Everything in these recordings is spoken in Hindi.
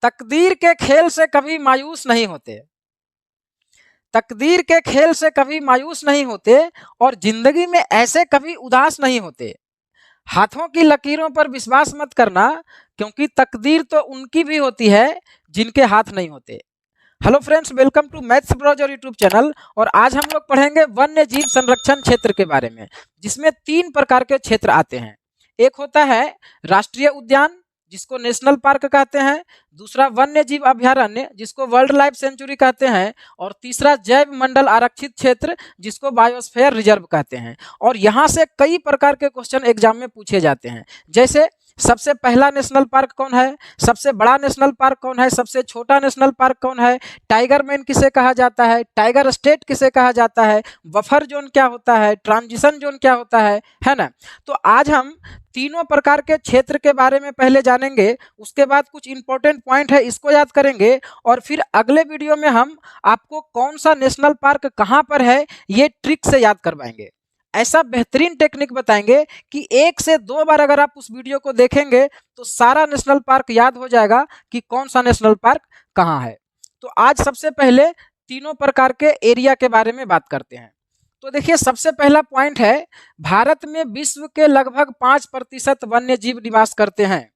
तकदीर के खेल से कभी मायूस नहीं होते, तकदीर के खेल से कभी मायूस नहीं होते और जिंदगी में ऐसे कभी उदास नहीं होते। हाथों की लकीरों पर विश्वास मत करना, क्योंकि तकदीर तो उनकी भी होती है जिनके हाथ नहीं होते। Hello friends, welcome to Maths Bros और यूट्यूब चैनल। और आज हम लोग पढ़ेंगे वन्य जीव संरक्षण क्षेत्र के बारे में, जिसमें 3 प्रकार के क्षेत्र आते हैं। एक होता है राष्ट्रीय उद्यान, जिसको नेशनल पार्क कहते हैं। दूसरा वन्य जीव अभयारण्य, जिसको वर्ल्ड लाइफ सेंचुरी कहते हैं। और तीसरा जैव मंडल आरक्षित क्षेत्र, जिसको बायोस्फीयर रिजर्व कहते हैं। और यहाँ से कई प्रकार के क्वेश्चन एग्जाम में पूछे जाते हैं, जैसे सबसे पहला नेशनल पार्क कौन है, सबसे बड़ा नेशनल पार्क कौन है, सबसे छोटा नेशनल पार्क कौन है, टाइगर मैन किसे कहा जाता है, टाइगर स्टेट किसे कहा जाता है, बफर जोन क्या होता है, ट्रांजिशन जोन क्या होता है ना। तो आज हम तीनों प्रकार के क्षेत्र के बारे में पहले जानेंगे, उसके बाद कुछ इंपॉर्टेंट पॉइंट है इसको याद करेंगे, और फिर अगले वीडियो में हम आपको कौन सा नेशनल पार्क कहाँ पर है ये ट्रिक से याद करवाएंगे। ऐसा बेहतरीन टेक्निक बताएंगे कि 1 से 2 बार अगर आप उस वीडियो को देखेंगे तो सारा नेशनल पार्क याद हो जाएगा कि कौन सा नेशनल पार्क कहाँ है। तो आज सबसे पहले तीनों प्रकार के एरिया के बारे में बात करते हैं। तो देखिए, सबसे पहला पॉइंट है, भारत में विश्व के लगभग 5% वन्य जीव निवास करते हैं।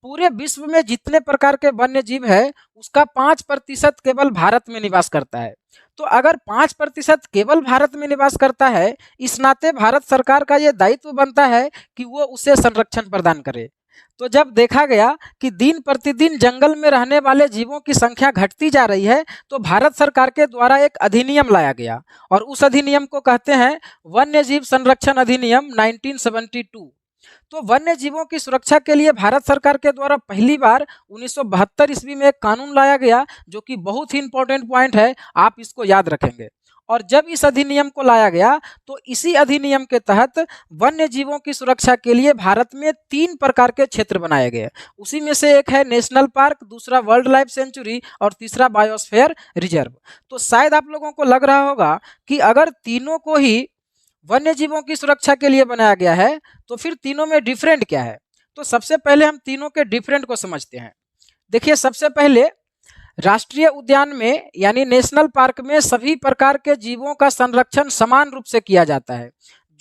पूरे विश्व में जितने प्रकार के वन्य जीव है उसका 5% केवल भारत में निवास करता है। तो अगर 5% केवल भारत में निवास करता है, इस नाते भारत सरकार का ये दायित्व बनता है कि वो उसे संरक्षण प्रदान करे। तो जब देखा गया कि दिन प्रतिदिन जंगल में रहने वाले जीवों की संख्या घटती जा रही है, तो भारत सरकार के द्वारा एक अधिनियम लाया गया, और उस अधिनियम को कहते हैं वन्य जीव संरक्षण अधिनियम 1972। तो वन्य जीवों की सुरक्षा के लिए भारत सरकार के द्वारा पहली बार 1972 ईस्वी में एक कानून लाया गया, जो कि बहुत ही इंपॉर्टेंट पॉइंट है, आप इसको याद रखेंगे। और जब इस अधिनियम को लाया गया तो इसी अधिनियम के तहत वन्य जीवों की सुरक्षा के लिए भारत में 3 प्रकार के क्षेत्र बनाए गए। उसी में से एक है नेशनल पार्क, दूसरा वर्ल्ड लाइफ सेंचुरी और तीसरा बायोस्फीयर रिजर्व। तो शायद आप लोगों को लग रहा होगा कि अगर तीनों को ही वन्य जीवों की सुरक्षा के लिए बनाया गया है तो फिर तीनों में डिफरेंट क्या है। तो सबसे पहले हम तीनों के डिफरेंट को समझते हैं। देखिए, सबसे पहले राष्ट्रीय उद्यान में यानी नेशनल पार्क में सभी प्रकार के जीवों का संरक्षण समान रूप से किया जाता है।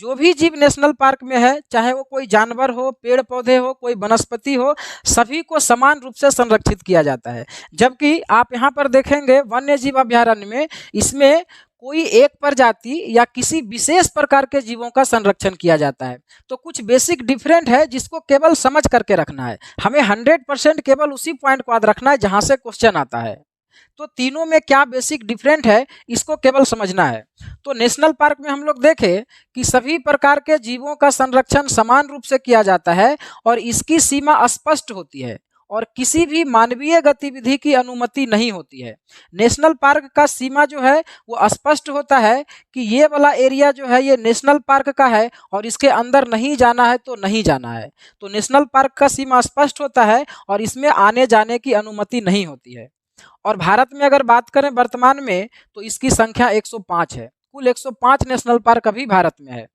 जो भी जीव नेशनल पार्क में है, चाहे वो कोई जानवर हो, पेड़ पौधे हो, कोई वनस्पति हो, सभी को समान रूप से संरक्षित किया जाता है। जबकि आप यहाँ पर देखेंगे वन्य जीव अभयारण्य में इसमें कोई एक प्रजाति या किसी विशेष प्रकार के जीवों का संरक्षण किया जाता है। तो कुछ बेसिक डिफरेंट है जिसको केवल समझ करके रखना है। हमें 100% केवल उसी पॉइंट को याद रखना है जहां से क्वेश्चन आता है। तो तीनों में क्या बेसिक डिफरेंट है इसको केवल समझना है। तो नेशनल पार्क में हम लोग देखें कि सभी प्रकार के जीवों का संरक्षण समान रूप से किया जाता है और इसकी सीमा स्पष्ट होती है और किसी भी मानवीय गतिविधि की अनुमति नहीं होती है। नेशनल पार्क का सीमा जो है वो स्पष्ट होता है कि ये वाला एरिया जो है ये नेशनल पार्क का है और इसके अंदर नहीं जाना है तो नहीं जाना है। तो नेशनल पार्क का सीमा स्पष्ट होता है और इसमें आने जाने की अनुमति नहीं होती है। और भारत में अगर बात करें वर्तमान में तो इसकी संख्या 105 है। कुल 105 नेशनल पार्क अभी भारत में है।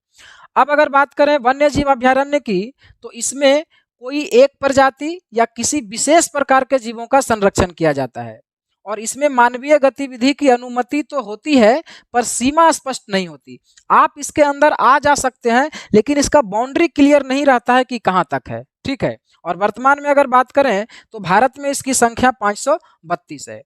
अब अगर बात करें वन्य जीव अभयारण्य की, तो इसमें कोई एक प्रजाति या किसी विशेष प्रकार के जीवों का संरक्षण किया जाता है और इसमें मानवीय गतिविधि की अनुमति तो होती है पर सीमा स्पष्ट नहीं होती। आप इसके अंदर आ जा सकते हैं लेकिन इसका बाउंड्री क्लियर नहीं रहता है कि कहाँ तक है। ठीक है। और वर्तमान में अगर बात करें तो भारत में इसकी संख्या 532 है।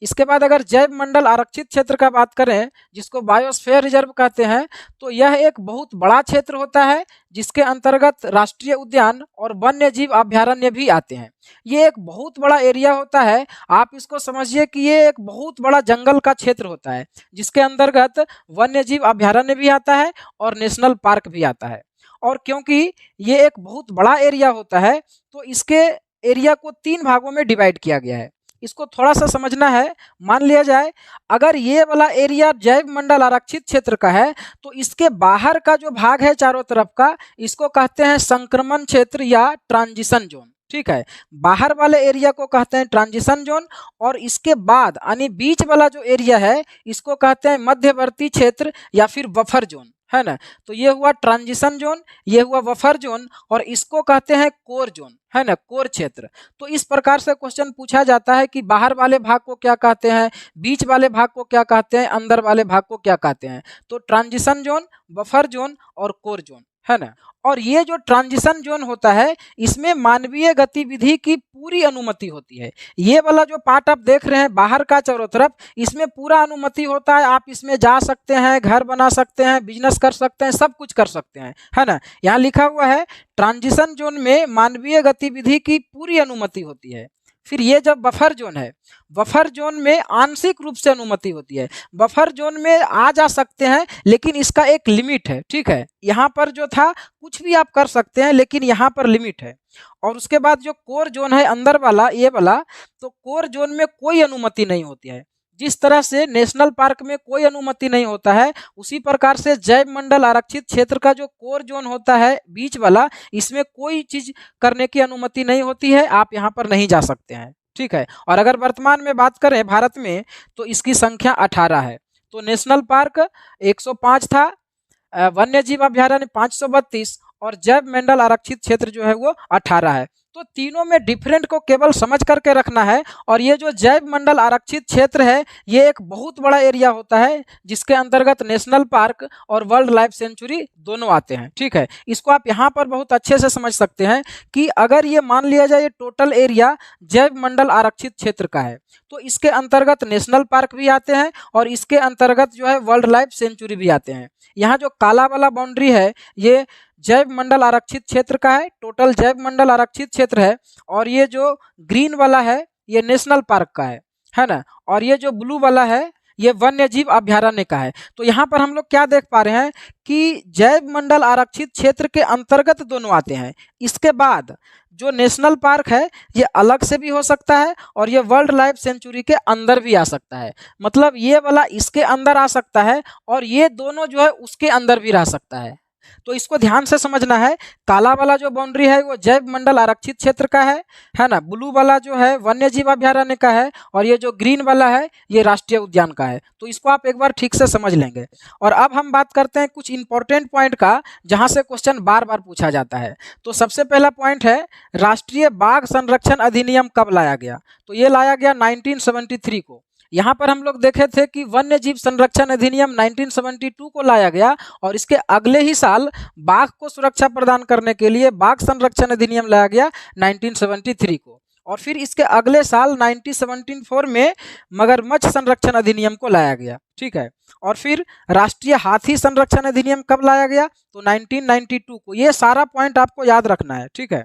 इसके बाद अगर जैव मंडल आरक्षित क्षेत्र का बात करें, जिसको बायोस्फीयर रिजर्व कहते हैं, तो यह एक बहुत बड़ा क्षेत्र होता है जिसके अंतर्गत राष्ट्रीय उद्यान और वन्य जीव अभयारण्य भी आते हैं। ये एक बहुत बड़ा एरिया होता है। आप इसको समझिए कि ये एक बहुत बड़ा जंगल का क्षेत्र होता है जिसके अंतर्गत वन्य जीव अभयारण्य भी आता है और नेशनल पार्क भी आता है। और क्योंकि ये एक बहुत बड़ा एरिया होता है तो इसके एरिया को 3 भागों में डिवाइड किया गया है। इसको थोड़ा सा समझना है। मान लिया जाए अगर ये वाला एरिया जैव मंडल आरक्षित क्षेत्र का है तो इसके बाहर का जो भाग है चारों तरफ का, इसको कहते हैं संक्रमण क्षेत्र या ट्रांजिशन जोन। ठीक है। बाहर वाले एरिया को कहते हैं ट्रांजिशन जोन और इसके बाद यानी बीच वाला जो एरिया है इसको कहते हैं मध्यवर्ती क्षेत्र या फिर बफर जोन, है ना। तो ये हुआ ट्रांजिशन जोन, ये हुआ बफर जोन, और इसको कहते हैं कोर जोन, है ना, कोर क्षेत्र। तो इस प्रकार से क्वेश्चन पूछा जाता है कि बाहर वाले भाग को क्या कहते हैं, बीच वाले भाग को क्या कहते हैं, अंदर वाले भाग को क्या कहते हैं। तो ट्रांजिशन जोन, बफर जोन और कोर जोन, है ना। और ये जो ट्रांजिशन जोन होता है, इसमें मानवीय गतिविधि की पूरी अनुमति होती है। ये वाला जो पार्ट आप देख रहे हैं बाहर का चारों तरफ, इसमें पूरा अनुमति होता है। आप इसमें जा सकते हैं, घर बना सकते हैं, बिजनेस कर सकते हैं, सब कुछ कर सकते हैं, है ना। यहाँ लिखा हुआ है ट्रांजिशन जोन में मानवीय गतिविधि की पूरी अनुमति होती है। फिर ये जब बफर जोन है, बफर जोन में आंशिक रूप से अनुमति होती है। बफर जोन में आ जा सकते हैं, लेकिन इसका एक लिमिट है, ठीक है। यहाँ पर जो था कुछ भी आप कर सकते हैं, लेकिन यहाँ पर लिमिट है। और उसके बाद जो कोर जोन है अंदर वाला, ये वाला, तो कोर जोन में कोई अनुमति नहीं होती है। जिस तरह से नेशनल पार्क में कोई अनुमति नहीं होता है, उसी प्रकार से जैव मंडल आरक्षित क्षेत्र का जो कोर जोन होता है बीच वाला, इसमें कोई चीज करने की अनुमति नहीं होती है। आप यहाँ पर नहीं जा सकते हैं, ठीक है। और अगर वर्तमान में बात करें भारत में, तो इसकी संख्या 18 है। तो नेशनल पार्क 105 था, वन्य जीव अभ्यारण्य 532 और जैव मंडल आरक्षित क्षेत्र जो है वो 18 है। तो तीनों में डिफरेंट को केवल समझ करके रखना है। और ये जो जैव मंडल आरक्षित क्षेत्र है, ये एक बहुत बड़ा एरिया होता है, जिसके अंतर्गत नेशनल पार्क और वर्ल्ड लाइफ सेंचुरी दोनों आते हैं, ठीक है। इसको आप यहाँ पर बहुत अच्छे से समझ सकते हैं कि अगर ये मान लिया जाए ये टोटल एरिया जैव मंडल आरक्षित क्षेत्र का है, तो इसके अंतर्गत नेशनल पार्क भी आते हैं और इसके अंतर्गत जो है वर्ल्ड लाइफ सेंचुरी भी आते हैं। यहाँ जो काला वाला बाउंड्री है, ये जैव मंडल आरक्षित क्षेत्र का है, टोटल जैव मंडल आरक्षित क्षेत्र है। और ये जो ग्रीन वाला है, ये नेशनल पार्क का है ना। और ये जो ब्लू वाला है, ये वन्य जीव अभ्यारण्य का है। तो यहाँ पर हम लोग क्या देख पा रहे हैं कि जैव मंडल आरक्षित क्षेत्र के अंतर्गत दोनों आते हैं। इसके बाद जो नेशनल पार्क है, ये अलग से भी हो सकता है और ये वर्ल्ड लाइफ सेंचुरी के अंदर भी आ सकता है। मतलब ये वाला इसके अंदर आ सकता है और ये दोनों जो है उसके अंदर भी रह सकता है। तो इसको ध्यान से समझना है। काला वाला जो बाउंड्री है वो जैव मंडल आरक्षित क्षेत्र का है ना। ब्लू वाला जो है वन्य जीव अभ्यारण्य का है और ये जो ग्रीन वाला है ये राष्ट्रीय उद्यान का है। तो इसको आप एक बार ठीक से समझ लेंगे। और अब हम बात करते हैं कुछ इंपॉर्टेंट पॉइंट का, जहां से क्वेश्चन बार बार पूछा जाता है। तो सबसे पहला पॉइंट है, राष्ट्रीय बाघ संरक्षण अधिनियम कब लाया गया। तो ये लाया गया 1973 को। यहाँ पर हम लोग देखे थे कि वन्य जीव संरक्षण अधिनियम 1972 को लाया गया और इसके अगले ही साल बाघ को सुरक्षा प्रदान करने के लिए बाघ संरक्षण अधिनियम लाया गया 1973 को। और फिर इसके अगले साल 1974 में मगरमच्छ संरक्षण अधिनियम को लाया गया, ठीक है। और फिर राष्ट्रीय हाथी संरक्षण अधिनियम कब लाया गया, तो 1992 को। ये सारा पॉइंट आपको याद रखना है, ठीक है।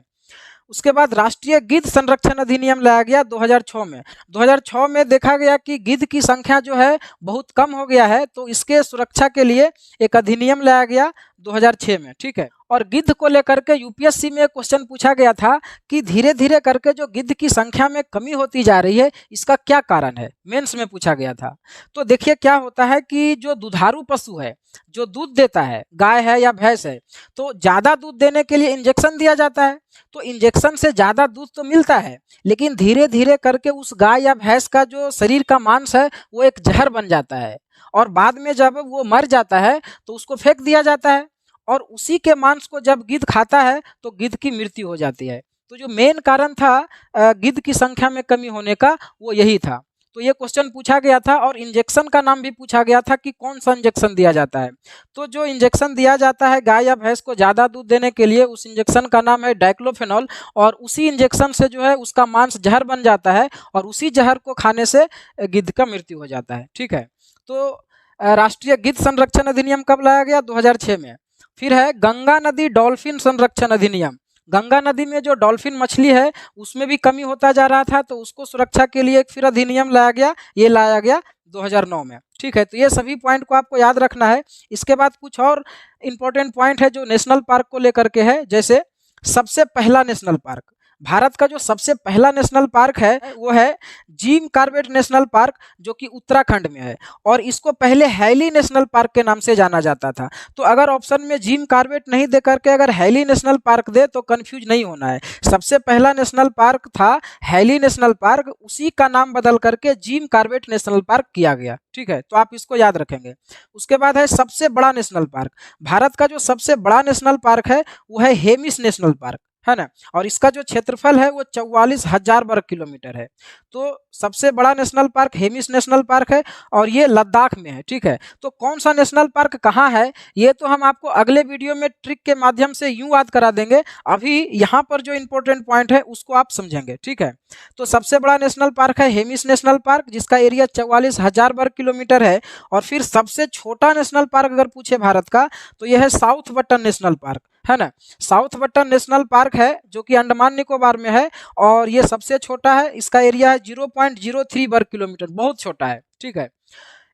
उसके बाद राष्ट्रीय गिद्ध संरक्षण अधिनियम लाया गया 2006 में। 2006 में देखा गया कि गिद्ध की संख्या जो है बहुत कम हो गया है, तो इसके सुरक्षा के लिए एक अधिनियम लाया गया 2006 में, ठीक है। और गिद्ध को लेकर के यूपीएससी में क्वेश्चन पूछा गया था कि धीरे धीरे करके जो गिद्ध की संख्या में कमी होती जा रही है, इसका क्या कारण है, मेंस में पूछा गया था। तो देखिए क्या होता है कि जो दुधारू पशु है, जो दूध देता है, गाय है या भैंस है, तो ज़्यादा दूध देने के लिए इंजेक्शन दिया जाता है। तो इंजेक्शन से ज़्यादा दूध तो मिलता है, लेकिन धीरे धीरे करके उस गाय या भैंस का जो शरीर का मांस है वो एक जहर बन जाता है और बाद में जब वो मर जाता है तो उसको फेंक दिया जाता है और उसी के मांस को जब गिद्ध खाता है तो गिद्ध की मृत्यु हो जाती है। तो जो मेन कारण था गिद्ध की संख्या में कमी होने का, वो यही था। तो ये क्वेश्चन पूछा गया था और इंजेक्शन का नाम भी पूछा गया था कि कौन सा इंजेक्शन दिया जाता है। तो जो इंजेक्शन दिया जाता है गाय या भैंस को ज़्यादा दूध देने के लिए, उस इंजेक्शन का नाम है डाइक्लोफेनॉल। और उसी इंजेक्शन से जो है उसका मांस जहर बन जाता है और उसी जहर को खाने से गिद्ध का मृत्यु हो जाता है, ठीक है। तो राष्ट्रीय गिद्ध संरक्षण अधिनियम कब लाया गया, 2006 में। फिर है गंगा नदी डॉल्फिन संरक्षण अधिनियम। गंगा नदी में जो डॉल्फिन मछली है उसमें भी कमी होता जा रहा था, तो उसको सुरक्षा के लिए एक फिर अधिनियम लाया गया, ये लाया गया 2009 में, ठीक है। तो ये सभी पॉइंट को आपको याद रखना है। इसके बाद कुछ और इम्पोर्टेंट पॉइंट है जो नेशनल पार्क को लेकर के है। जैसे सबसे पहला नेशनल पार्क भारत का जो सबसे पहला नेशनल पार्क है वो है जिम कॉर्बेट नेशनल पार्क, जो कि उत्तराखंड में है, और इसको पहले हैली नेशनल पार्क के नाम से जाना जाता था। तो अगर ऑप्शन में जिम कॉर्बेट नहीं दे करके अगर हैली नेशनल पार्क दे तो कंफ्यूज नहीं होना है। सबसे पहला नेशनल पार्क था हैली नेशनल पार्क, उसी का नाम बदल करके जिम कॉर्बेट नेशनल पार्क किया गया। ठीक है, तो आप इसको याद रखेंगे। उसके बाद है सबसे बड़ा नेशनल पार्क। भारत का जो सबसे बड़ा नेशनल पार्क है वो है हेमिस नेशनल पार्क, है ना, और इसका जो क्षेत्रफल है वो 44,000 वर्ग किलोमीटर है। तो सबसे बड़ा national park Hemis national park है और ये लद्दाख में है। ठीक है, तो कौन सा नेशनल पार्क कहाँ है ये तो हम आपको अगले वीडियो में ट्रिक के माध्यम से यूं याद करा देंगे। अभी यहाँ पर जो इंपॉर्टेंट पॉइंट है उसको आप समझेंगे। ठीक है, तो सबसे बड़ा नेशनल पार्क है हेमिस नेशनल पार्क, जिसका एरिया 44,000 वर्ग किलोमीटर है। और फिर सबसे छोटा नेशनल पार्क अगर पूछे भारत का तो यह है साउथ बटन नेशनल पार्क, है ना। साउथ बटन नेशनल पार्क है जो कि अंडमान निकोबार में है और ये सबसे छोटा है। इसका एरिया है 0.03 वर्ग किलोमीटर, बहुत छोटा है। ठीक है,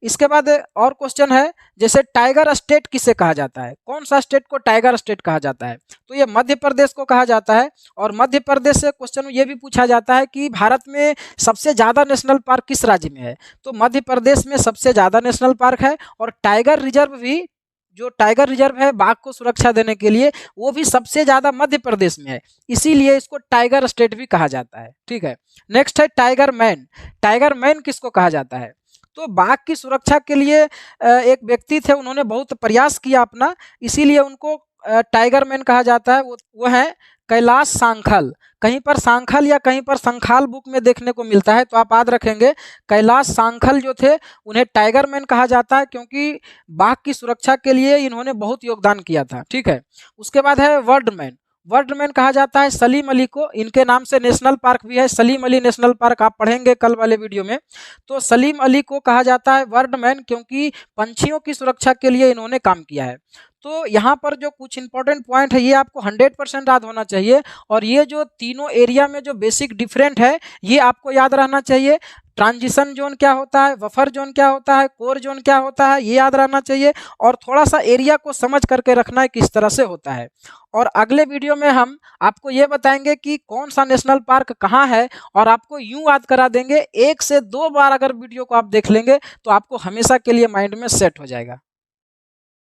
इसके बाद और क्वेश्चन है, जैसे टाइगर स्टेट किसे कहा जाता है, कौन सा स्टेट को टाइगर स्टेट कहा जाता है, तो ये मध्य प्रदेश को कहा जाता है। और मध्य प्रदेश से क्वेश्चन ये भी पूछा जाता है कि भारत में सबसे ज़्यादा नेशनल पार्क किस राज्य में है, तो मध्य प्रदेश में सबसे ज़्यादा नेशनल पार्क है। और टाइगर रिजर्व भी, जो टाइगर रिजर्व है बाघ को सुरक्षा देने के लिए, वो भी सबसे ज़्यादा मध्य प्रदेश में है, इसीलिए इसको टाइगर स्टेट भी कहा जाता है। ठीक है, नेक्स्ट है टाइगर मैन। टाइगर मैन किसको कहा जाता है, तो बाघ की सुरक्षा के लिए एक व्यक्ति थे, उन्होंने बहुत प्रयास किया अपना, इसीलिए उनको टाइगर मैन कहा जाता है। वो है कैलाश सांखल। कहीं पर सांखल या कहीं पर संखाल बुक में देखने को मिलता है, तो आप याद रखेंगे कैलाश सांखल जो थे उन्हें टाइगर मैन कहा जाता है, क्योंकि बाघ की सुरक्षा के लिए इन्होंने बहुत योगदान किया था। ठीक है, उसके बाद है वर्ल्ड मैन। वर्ल्ड मैन कहा जाता है सलीम अली को, इनके नाम से नेशनल पार्क भी है, सलीम अली नेशनल पार्क, आप पढ़ेंगे कल वाले वीडियो में। तो सलीम अली को कहा जाता है वर्ल्ड मैन, क्योंकि पंछियों की सुरक्षा के लिए इन्होंने काम किया है। तो यहाँ पर जो कुछ इंपॉर्टेंट पॉइंट है ये आपको 100% याद होना चाहिए, और ये जो तीनों एरिया में जो बेसिक डिफरेंट है ये आपको याद रहना चाहिए। ट्रांजिशन जोन क्या होता है, बफर जोन क्या होता है, कोर जोन क्या होता है, ये याद रहना चाहिए, और थोड़ा सा एरिया को समझ करके रखना है किस तरह से होता है। और अगले वीडियो में हम आपको ये बताएंगे कि कौन सा नेशनल पार्क कहाँ है, और आपको यूं याद करा देंगे। 1 से 2 बार अगर वीडियो को आप देख लेंगे तो आपको हमेशा के लिए माइंड में सेट हो जाएगा।